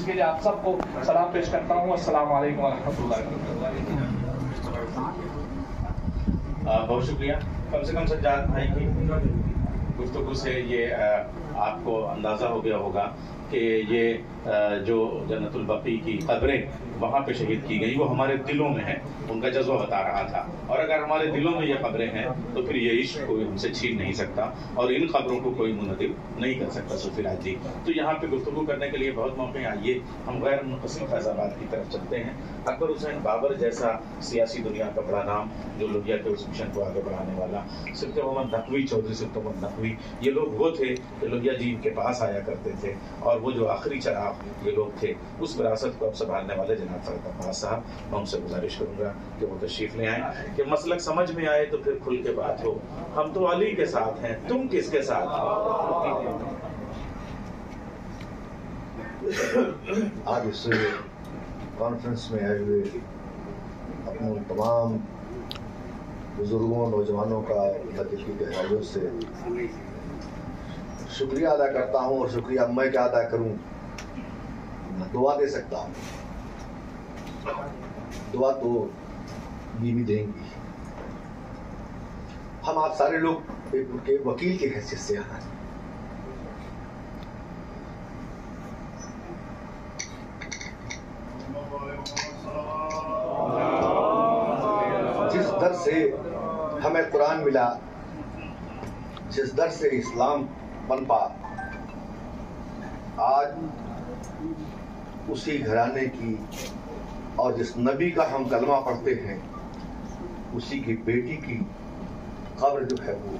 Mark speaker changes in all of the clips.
Speaker 1: इसके लिए आप सबको सलाम पेश करता हूँ। अस्सलाम वालेकुम व रहमतुल्लाहि व बरकातहू।
Speaker 2: बहुत शुक्रिया। कम से कम सज्जाद भाई की गुफ्तगू से ये आपको अंदाज़ा हो गया होगा कि ये जो जन्नतुल बकी की कब्रें वहाँ पे शहीद की गई वो हमारे दिलों में है, उनका जज्बा बता रहा था। और अगर हमारे दिलों में ये कब्रें हैं तो फिर ये इश्क कोई हमसे छीन नहीं सकता और इन खबरों को कोई मुनदिब नहीं कर सकता। सूफीराज जी, तो यहाँ पे गुफ्तगू करने के लिए बहुत मौके। आइए हम गैर मुनक़सिम फैज़ाबाद की तरफ चलते हैं। अकबर हुसैन बाबर जैसा सियासी दुनिया का बड़ा नाम, जो लोहिया के उस मिशन को आगे बढ़ाने वाला, सिफ्त मोहम्मद नकवी, चौधरी सिफ्त मोहम्मद नकवी, ये लोग वो थे कि लोहिया जी इनके पास आया करते थे और वो जो आखिरी चराग ये लोग थे, उस विरासत को अब संभालने वाले जनाब फरहत अब्बास साहब, मैं उनसे गुजारिश करूंगा कि वो तशरीफ ले आए, कि मसलक समझ में आए तो फिर खुल के बात हो। हम तो अली के साथ हैं, तुम किसके साथ हो?
Speaker 3: आज इस कॉन्फ्रेंस में आए हुए अपने तमाम बुजुर्गों, नौजवानों का दिल की गहराइयों से शुक्रिया अदा करता हूँ। और शुक्रिया मैं क्या अदा करूँ, दुआ दे सकता हूँ। दुआ तो बीवी देंगी। हम आप सारे लोग एक वकील की हैसियत से यहाँ हैं। जिस दर से हमें कुरान मिला, जिस दर से इस्लाम पनपा, आज उसी घराने की और जिस नबी का हम कलमा पढ़ते हैं उसी की बेटी की कब्र जो है वो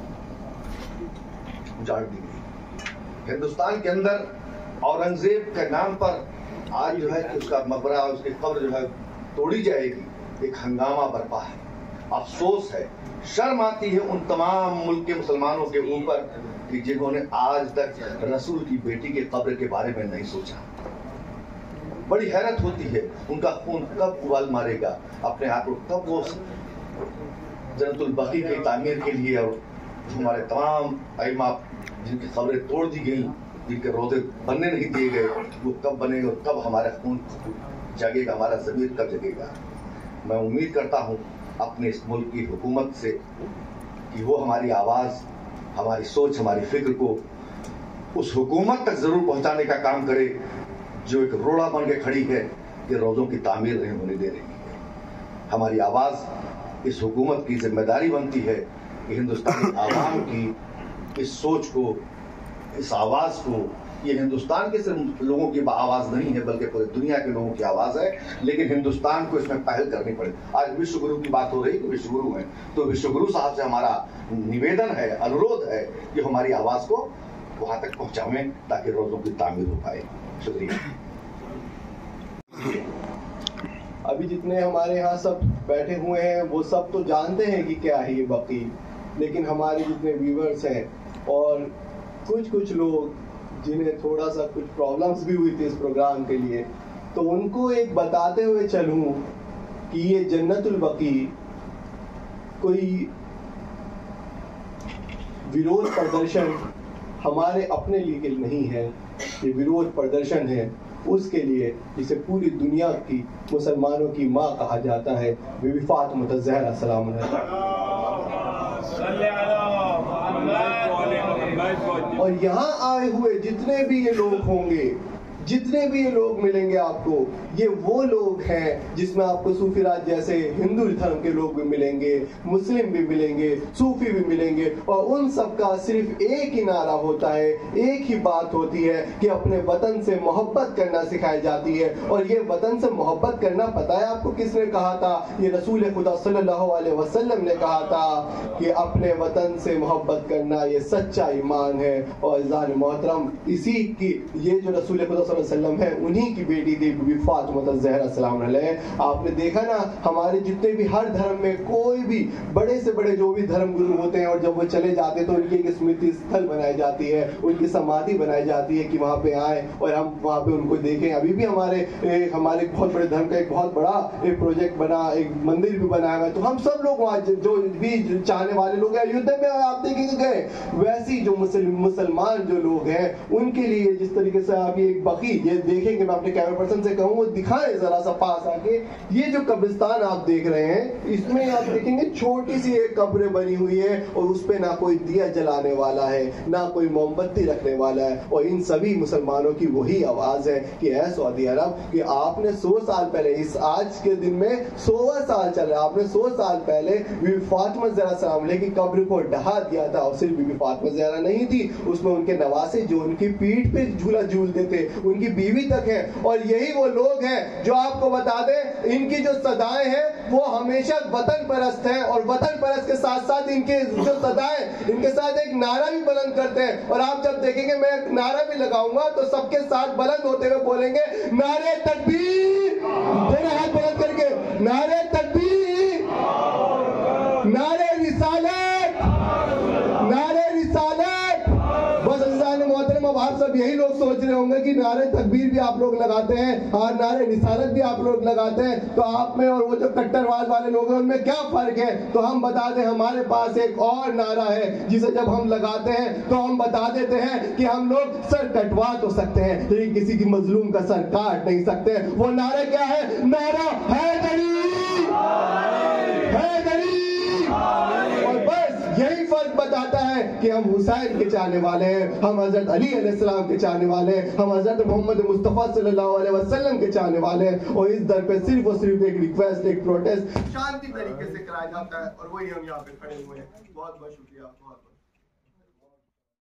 Speaker 3: उजाड़ दी गई। हिंदुस्तान के अंदर औरंगजेब के नाम पर आज जो है कि उसका मकबरा, उसकी कब्र जो है तोड़ी जाएगी, एक हंगामा बरपा है। अफसोस है, शर्म आती है उन तमाम मुल्क के मुसलमानों के ऊपर कि जिन्होंने आज तक रसूल की बेटी के कब्र के बारे में नहीं सोचा। बड़ी हैरत होती है, उनका खून कब उबाल मारेगा, अपने आप को कब वो जन्नतुल बकी की तामीर के लिए और हमारे तमाम अइमा जिनकी कब्रें तोड़ दी गई, जिनके रोज़े बनने नहीं दिए गए, वो कब बनेंगे और कब हमारा खून जगेगा, हमारा ज़मीर कब जगेगा। मैं उम्मीद करता हूँ अपने इस मुल्क की हुकूमत से कि वो हमारी आवाज़, हमारी सोच, हमारी फिक्र को उस हुकूमत तक ज़रूर पहुँचाने का काम करे जो एक रोड़ा बन के खड़ी है कि रोज़ों की तामीर नहीं होने दे रही है। हमारी आवाज़ इस हुकूमत की जिम्मेदारी बनती है कि हिंदुस्तानी आवाम की इस सोच को, इस आवाज़ को, ये हिंदुस्तान के सिर्फ लोगों की आवाज़ नहीं है बल्कि पूरी दुनिया के लोगों की आवाज़ है, लेकिन हिंदुस्तान को इसमें पहल करनी पड़े। आज विश्व गुरु की बात हो रही है कि विश्व गुरु हैं, तो विश्व गुरु साहब से हमारा निवेदन है, अनुरोध है कि हमारी आवाज़ को वहाँ तक पहुँचावें ताकि रोज़ों की तामीर हो पाए। शुक्रिया।
Speaker 4: अभी जितने हमारे यहाँ सब बैठे हुए हैं वो सब तो जानते हैं कि क्या है ये बकी, लेकिन हमारे जितने व्यूअर्स हैं और कुछ लोग जिन्हें थोड़ा सा कुछ प्रॉब्लम्स भी हुई थी इस प्रोग्राम के लिए, तो उनको एक बताते हुए चलूं कि ये जन्नतुल बकी कोई विरोध प्रदर्शन हमारे अपने लिए नहीं है, ये विरोध प्रदर्शन है उसके लिए जिसे पूरी दुनिया की मुसलमानों की माँ कहा जाता है, बीबी फातिमा ज़हरा सलाम अलैहा। और यहाँ आए हुए जितने भी ये लोग होंगे, जितने भी ये लोग मिलेंगे आपको, ये वो लोग हैं जिसमें आपको सूफीराज जैसे हिंदू धर्म के लोग भी मिलेंगे, मुस्लिम भी मिलेंगे, सूफी भी मिलेंगे, और उन सब का सिर्फ एक ही नारा होता है, एक ही बात होती है कि अपने वतन से मोहब्बत करना सिखाई जाती है। और ये वतन से मोहब्बत करना पता है आपको किसने कहा था? ये रसूल खुदा सल्लल्लाहु अलैहि वसल्लम ने कहा था कि अपने वतन से मोहब्बत करना ये सच्चा ईमान है। और इज़ान मोहतरम इसी की ये जो रसूल खुदा वसल्लम है उन्हीं की बेटी थी बीबी फातिमा ज़हरा सलाम अलैहा। आपने देखा ना, हमारे जितने भी हर धर्म में कोई भी बड़े से बड़े जो भी धर्म गुरु होते हैं और जब वो चले जाते हैं तो उनकी एक स्मृति स्थल बनाई जाती है, उनकी समाधि बनाई जाती है कि वहाँ पे आए और हम वहाँ पे उनको देखें। अभी भी हमारे बहुत बड़े धर्म का एक बहुत बड़ा एक प्रोजेक्ट बना, एक मंदिर भी बनाया हुआ है, तो हम सब लोग वहाँ जो भी चाहने वाले लोग हैं अयोध्या में आप देखेंगे गए, वैसी जो मुसलमान जो लोग हैं उनके लिए जिस तरीके से आप ये एक बकी अभी ये देखेंगे, मैं अपने कैमरा पर्सन से कहूँ वो दिखाएं जरा सा पास आके। ये जो कब्रिस्तान आप देख रहे हैं, इसमें आप देखेंगे छोटी सी एक कब्र बनी हुई है और उस पे ना कोई दिया जलाने वाला है, ना कोई मोमबत्ती रखने वाला है। और इन सभी मुसलमानों की वही आवाज है कि ऐ सऊदी अरब कि आपने 100 साल पहले, इस आज के दिन में 100वां साल चल रहा है, आपने 100 साल पहले बीबी फातिमा ज़हरा सलाम की कब्र को ढहा दिया था। और सिर्फ बीबी फातिमा ज़हरा नहीं थी, उसमें उनके नवासे जो उनकी पीठ पे झूला झूलते थे, उनकी बीवी तक है। और यही वो लोग हैं जो आपको बता दें, इनकी जो सदाएं हैं वो हमेशा वतन परस्त हैं, और वतन परस्त के साथ साथ इनके जो सदाएं, इनके साथ एक नारा भी बुलंद करते हैं। और आप जब देखेंगे मैं एक नारा भी लगाऊंगा तो सबके साथ बुलंद होते हुए बोलेंगे नारे तकबीर, दोनों हाथ बुलंद करके नारे तकबीर, नारे रिसालत, नारे रिसालत। बस अज़ीज़ान मोहतरम, अब आप सब यही लोग सोच रहे होंगे कि नारे तकबीर भी आप लोग लगाते हैं और नारे रिसालत भी आप लोग लगाते हैं, तो आप में और वो जो कट्टरवाद वाले लोग हैं उनमें क्या फर्क है? तो हम बता दें, हमारे पास एक और नारा है जिसे जब हम लगाते हैं तो हम बता देते हैं कि हम लोग सर कटवा तो सकते हैं लेकिन किसी की मजलूम का सर काट नहीं सकते। वो नारा क्या है? नारा हैदरी, हैदरी। और बस यही फर्क बताता है कि हम हुसैन के चाहने वाले हैं, हम हजरत अली अलैहिस्सलाम के चाहने वाले हैं, हम हजरत मोहम्मद मुस्तफ़ा सल्लल्लाहु अलैहि वसल्लम के चाहने वाले हैं। और इस दर पे सिर्फ और सिर्फ एक रिक्वेस्ट, एक प्रोटेस्ट शांति तरीके से कराया जाता है, और वही हम यहाँ पे खड़े हुए हैं। बहुत बहुत शुक्रिया।